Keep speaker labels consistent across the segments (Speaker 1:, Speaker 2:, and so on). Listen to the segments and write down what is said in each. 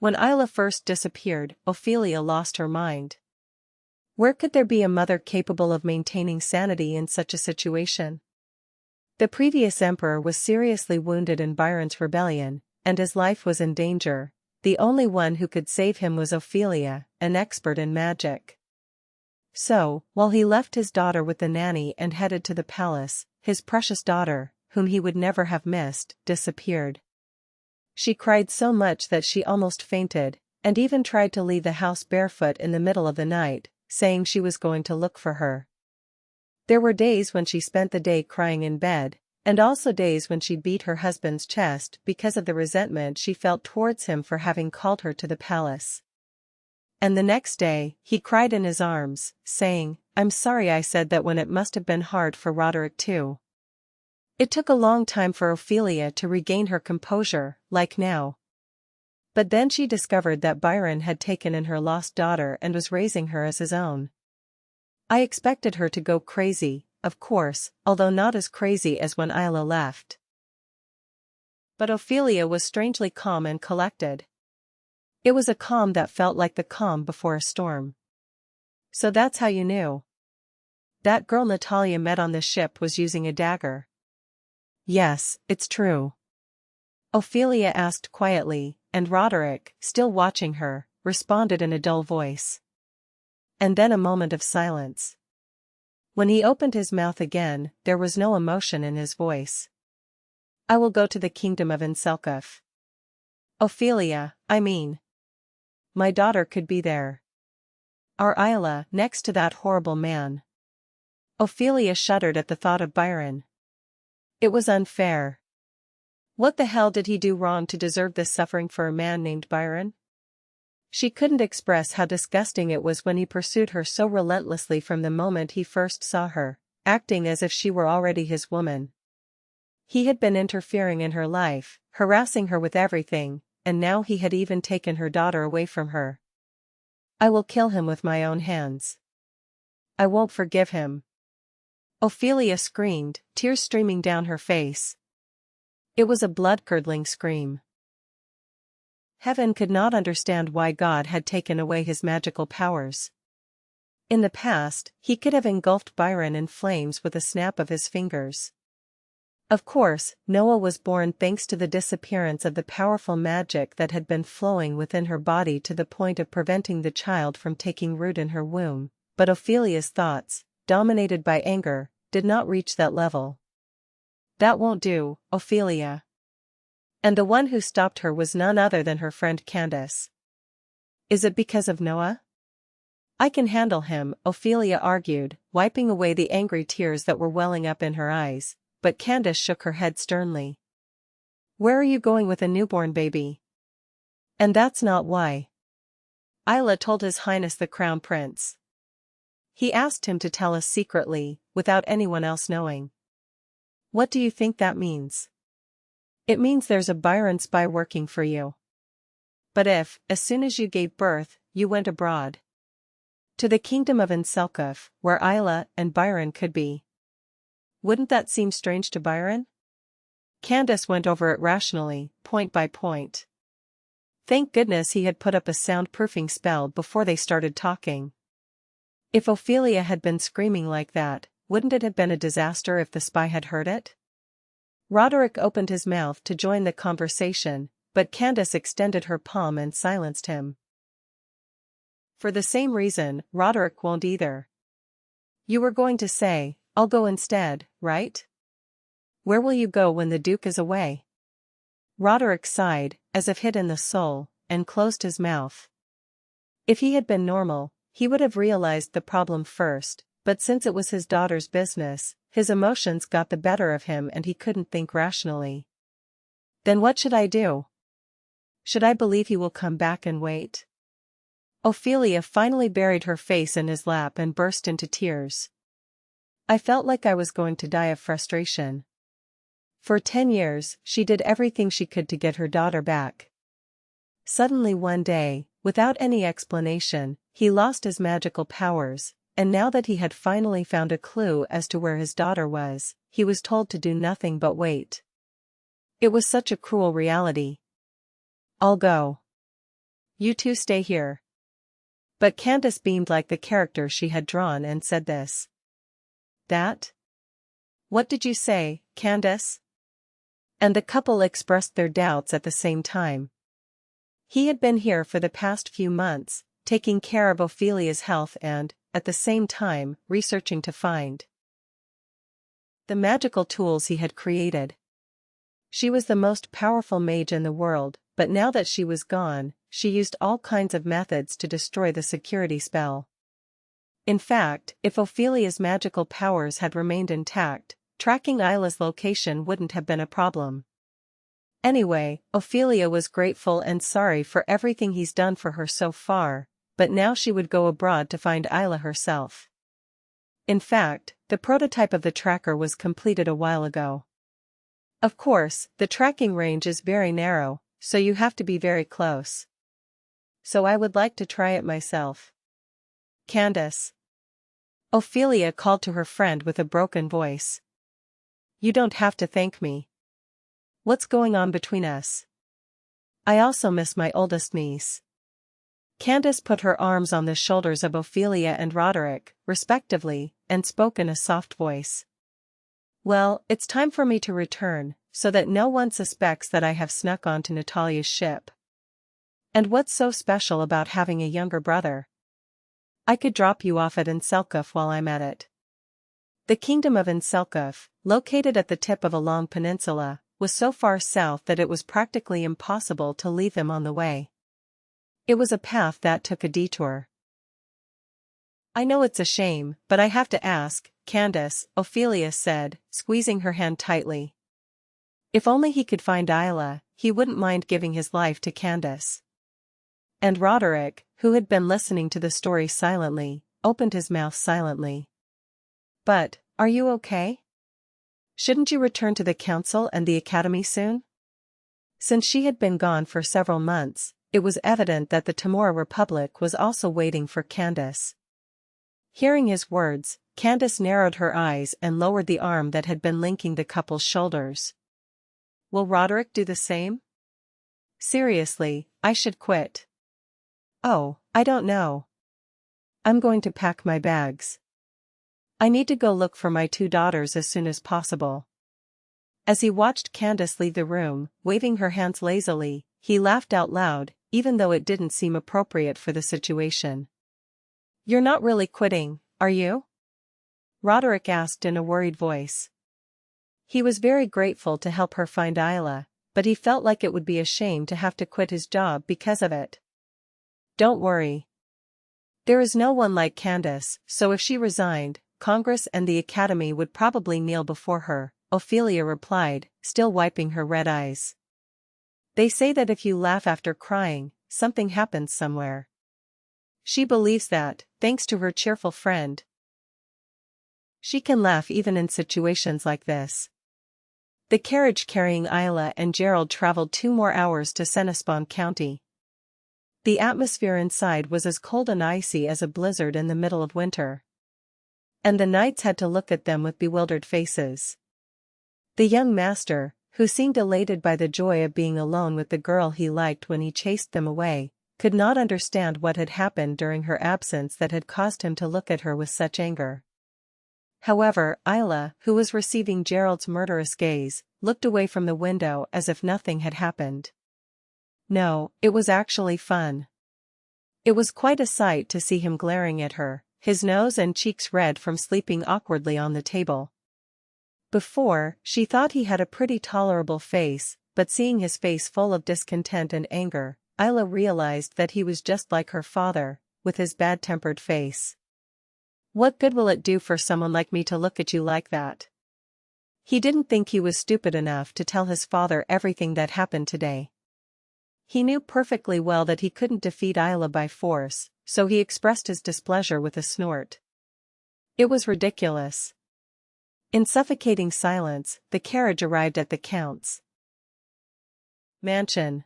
Speaker 1: When Ayla first disappeared, Ophelia lost her mind. Where could there be a mother capable of maintaining sanity in such a situation? The previous emperor was seriously wounded in Byron's rebellion, and his life was in danger. The only one who could save him was Ophelia, an expert in magic. So, while he left his daughter with the nanny and headed to the palace, his precious daughter, whom he would never have missed, disappeared. She cried so much that she almost fainted, and even tried to leave the house barefoot in the middle of the night, saying she was going to look for her. There were days when she spent the day crying in bed, and also days when she beat her husband's chest because of the resentment she felt towards him for having called her to the palace. And the next day, he cried in his arms, saying, "I'm sorry I said that when it must have been hard for Roderick too." It took a long time for Ophelia to regain her composure, like now. But then she discovered that Byron had taken in her lost daughter and was raising her as his own. I expected her to go crazy, of course, although not as crazy as when Ayla left. But Ophelia was strangely calm and collected. It was a calm that felt like the calm before a storm. "So that's how you knew. That girl Natalia met on the ship was using a dagger." "Yes, it's true," Ophelia asked quietly, and Roderick, still watching her, responded in a dull voice. And then a moment of silence. When he opened his mouth again, there was no emotion in his voice. "I will go to the kingdom of Inselkuf. Ophelia, I mean. My daughter could be there. Our Ayla next to that horrible man." Ophelia shuddered at the thought of Byron. It was unfair. What the hell did he do wrong to deserve this suffering for a man named Byron? She couldn't express how disgusting it was when he pursued her so relentlessly from the moment he first saw her, acting as if she were already his woman. He had been interfering in her life, harassing her with everything, and now he had even taken her daughter away from her. "I will kill him with my own hands. I won't forgive him," Ophelia screamed, tears streaming down her face. It was a blood-curdling scream. Heaven could not understand why God had taken away his magical powers. In the past, he could have engulfed Byron in flames with a snap of his fingers. Of course, Noah was born thanks to the disappearance of the powerful magic that had been flowing within her body to the point of preventing the child from taking root in her womb, but Ophelia's thoughts, dominated by anger, did not reach that level. "That won't do, Ophelia." And the one who stopped her was none other than her friend Candace. "Is it because of Noah?" "I can handle him," Ophelia argued, wiping away the angry tears that were welling up in her eyes, but Candace shook her head sternly. "Where are you going with a newborn baby? And that's not why." Ayla told His Highness the Crown Prince. "He asked him to tell us secretly, without anyone else knowing." "What do you think that means?" "It means there's a Byron spy working for you. But if, as soon as you gave birth, you went abroad to the kingdom of Inselkuf, where Ayla and Byron could be, wouldn't that seem strange to Byron?" Candace went over it rationally, point by point. Thank goodness he had put up a soundproofing spell before they started talking. If Ophelia had been screaming like that, wouldn't it have been a disaster if the spy had heard it? Roderick opened his mouth to join the conversation, but Candace extended her palm and silenced him. "For the same reason, Roderick won't either. You were going to say, 'I'll go instead,' right? Where will you go when the Duke is away?" Roderick sighed, as if hit in the soul, and closed his mouth. If he had been normal, he would have realized the problem first, but since it was his daughter's business, his emotions got the better of him and he couldn't think rationally. "Then what should I do? Should I believe he will come back and wait?" Ophelia finally buried her face in his lap and burst into tears. "I felt like I was going to die of frustration. For 10 years, she did everything she could to get her daughter back. Suddenly one day, without any explanation, he lost his magical powers, and now that he had finally found a clue as to where his daughter was, he was told to do nothing but wait. It was such a cruel reality. 'I'll go. You two stay here. But Candace beamed like the character she had drawn and said this. That? What did you say, Candace? And the couple expressed their doubts at the same time. He had been here for the past few months, taking care of Ophelia's health and, at the same time, researching to find the magical tools he had created. She was the most powerful mage in the world, but now that she was gone, she used all kinds of methods to destroy the security spell. In fact, if Ophelia's magical powers had remained intact, tracking Ayla's location wouldn't have been a problem. Anyway, Ophelia was grateful and sorry for everything he's done for her so far, but now she would go abroad to find Ayla herself. In fact, the prototype of the tracker was completed a while ago. Of course, the tracking range is very narrow, so you have to be very close. So I would like to try it myself. Candace. Ophelia called to her friend with a broken voice. You don't have to thank me. What's going on between us? I also miss my oldest niece. Candace put her arms on the shoulders of Ophelia and Roderick, respectively, and spoke in a soft voice. Well, it's time for me to return, so that no one suspects that I have snuck onto Natalia's ship. And what's so special about having a younger brother? I could drop you off at Enselkov while I'm at it. The kingdom of Enselkov, located at the tip of a long peninsula, was so far south that it was practically impossible to leave them on the way. It was a path that took a detour. I know it's a shame, but I have to ask, Candace, Ophelia said, squeezing her hand tightly. If only he could find Ayla, he wouldn't mind giving his life to Candace. And Roderick, who had been listening to the story silently, opened his mouth silently. But, are you okay? Shouldn't you return to the council and the academy soon? Since she had been gone for several months, it was evident that the Timora Republic was also waiting for Candace. Hearing his words, Candace narrowed her eyes and lowered the arm that had been linking the couple's shoulders. Will Roderick do the same? Seriously, I should quit. Oh, I don't know. I'm going to pack my bags. I need to go look for my two daughters as soon as possible. As he watched Candace leave the room, waving her hands lazily, he laughed out loud, even though it didn't seem appropriate for the situation. You're not really quitting, are you? Roderick asked in a worried voice. He was very grateful to help her find Ayla, but he felt like it would be a shame to have to quit his job because of it. Don't worry. There is no one like Candace, so if she resigned, Congress and the Academy would probably kneel before her, Ophelia replied, still wiping her red eyes. They say that if you laugh after crying, something happens somewhere. She believes that, thanks to her cheerful friend. She can laugh even in situations like this. The carriage carrying Ayla and Gerald traveled 2 more hours to Senespawn County. The atmosphere inside was as cold and icy as a blizzard in the middle of winter. And the knights had to look at them with bewildered faces. The young master, who seemed elated by the joy of being alone with the girl he liked when he chased them away, could not understand what had happened during her absence that had caused him to look at her with such anger. However, Ayla, who was receiving Gerald's murderous gaze, looked away from the window as if nothing had happened. No, it was actually fun. It was quite a sight to see him glaring at her, his nose and cheeks red from sleeping awkwardly on the table. Before, she thought he had a pretty tolerable face, but seeing his face full of discontent and anger, Ayla realized that he was just like her father, with his bad-tempered face. What good will it do for someone like me to look at you like that? He didn't think he was stupid enough to tell his father everything that happened today. He knew perfectly well that he couldn't defeat Ayla by force, so he expressed his displeasure with a snort. It was ridiculous. In suffocating silence, the carriage arrived at the Count's mansion.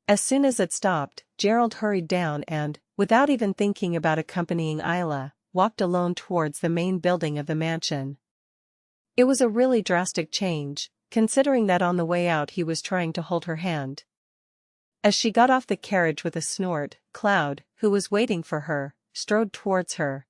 Speaker 1: As soon as it stopped, Gerald hurried down and, without even thinking about accompanying Ayla, walked alone towards the main building of the mansion. It was a really drastic change, considering that on the way out he was trying to hold her hand. As she got off the carriage with a snort, Cloud, who was waiting for her, strode towards her,